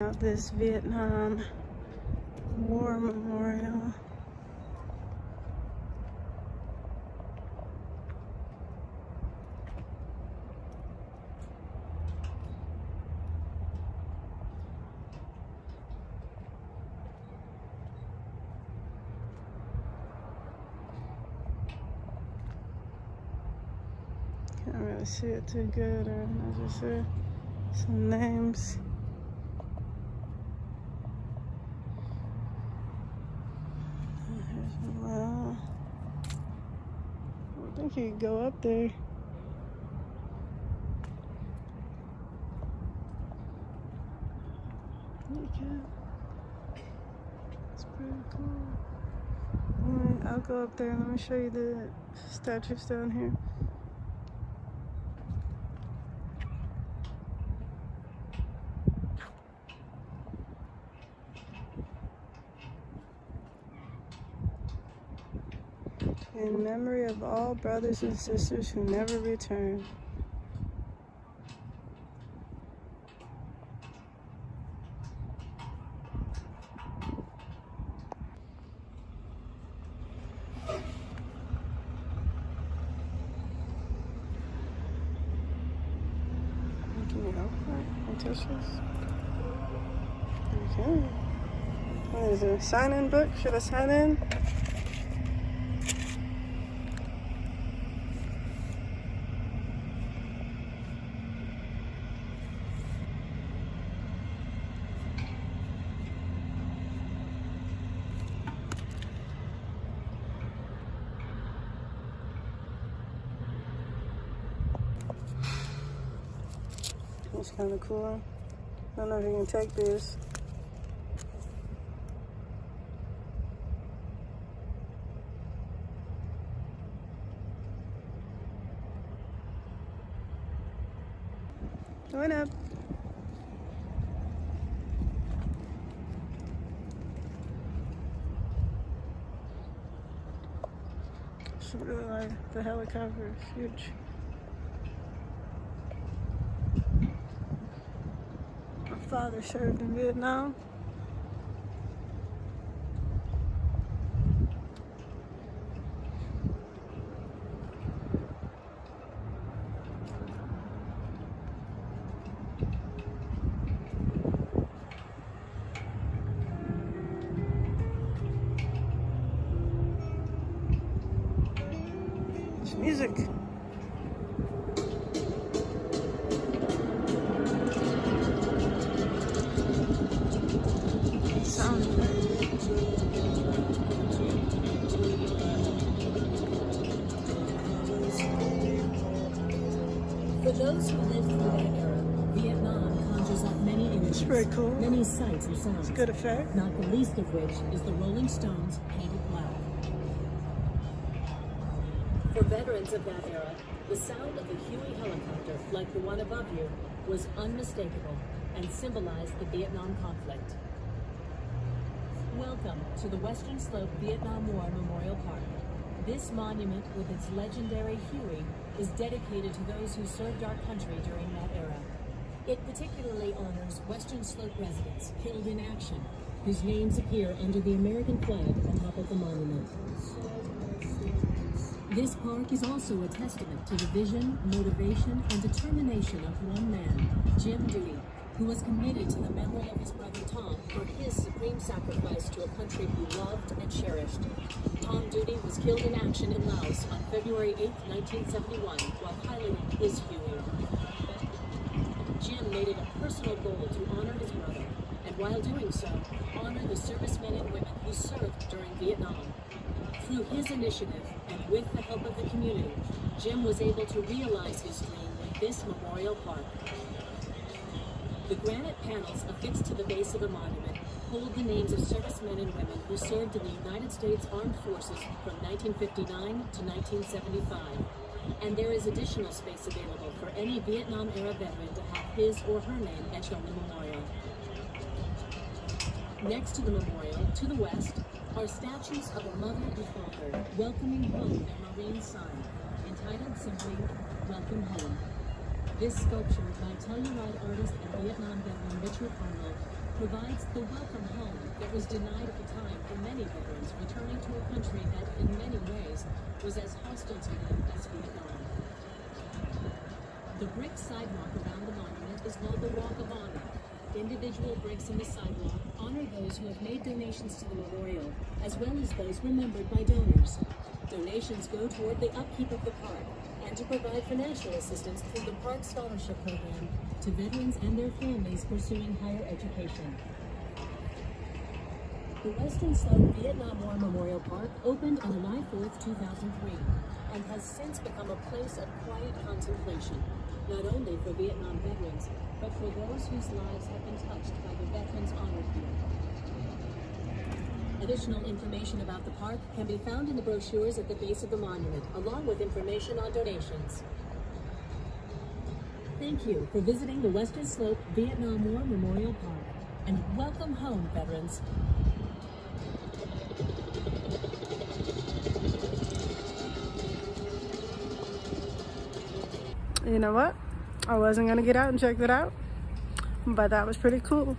Out this Vietnam War Memorial. Can't really see it too good, or I just see some names. Wow. I think you could go up there. You can. It's pretty cool. Alright, I'll go up there and let me show you the statues down here. In memory of all brothers and sisters who never returned. Can you help her? Can you touch this? Okay. What is it? A sign-in book? Should I sign in? It's kind of cool. I don't know if you can take this. Going up. It's really like the helicopter is huge. My father served in Vietnam. It's music. Sound effects. For those who lived through that era, Vietnam conjures up many images, It's very cool. many sights and sounds. It's a good effect. Not the least of which is the Rolling Stones' Painted Black. For veterans of that era, the sound of a Huey helicopter, like the one above you, was unmistakable and symbolized the Vietnam conflict. Welcome to the Western Slope Vietnam War Memorial Park. This monument, with its legendary Huey, is dedicated to those who served our country during that era. It particularly honors Western Slope residents killed in action, whose names appear under the American flag atop of the monument. This park is also a testament to the vision, motivation, and determination of one man, Jim Duty, who was committed to the memory of his brother Tom for his supreme sacrifice to a country he loved and cherished. Tom Duty was killed in action in Laos on February 8, 1971, while piloting his Huey. Jim made it a personal goal to honor his brother, and while doing so, honor the servicemen and women who served during Vietnam. Through his initiative, and with the help of the community, Jim was able to realize his dream with this memorial park. The granite panels affixed to the base of the monument hold the names of servicemen and women who served in the United States Armed Forces from 1959 to 1975. And there is additional space available for any Vietnam-era veteran to have his or her name etched on the memorial. Next to the memorial, to the west, are statues of a mother and father welcoming home their Marine son, entitled simply, Welcome Home. This sculpture by Telluride artist and Vietnam veteran Richard Arnold provides the welcome home that was denied at the time for many veterans returning to a country that, in many ways, was as hostile to them as Vietnam. The brick sidewalk around the monument is called the Walk of Honor. Individual bricks in the sidewalk honor those who have made donations to the memorial, as well as those remembered by donors. Donations go toward the upkeep of the park and to provide financial assistance through the Park Scholarship Program to veterans and their families pursuing higher education. The Western Slope Vietnam War Memorial Park opened on July 4th, 2003, and has since become a place of quiet contemplation, not only for Vietnam veterans, but for those whose lives have been touched by the veterans honored here. Additional information about the park can be found in the brochures at the base of the monument, along with information on donations. Thank you for visiting the Western Slope Vietnam War Memorial Park, and welcome home, veterans. You know what? I wasn't gonna get out and check that out, but that was pretty cool.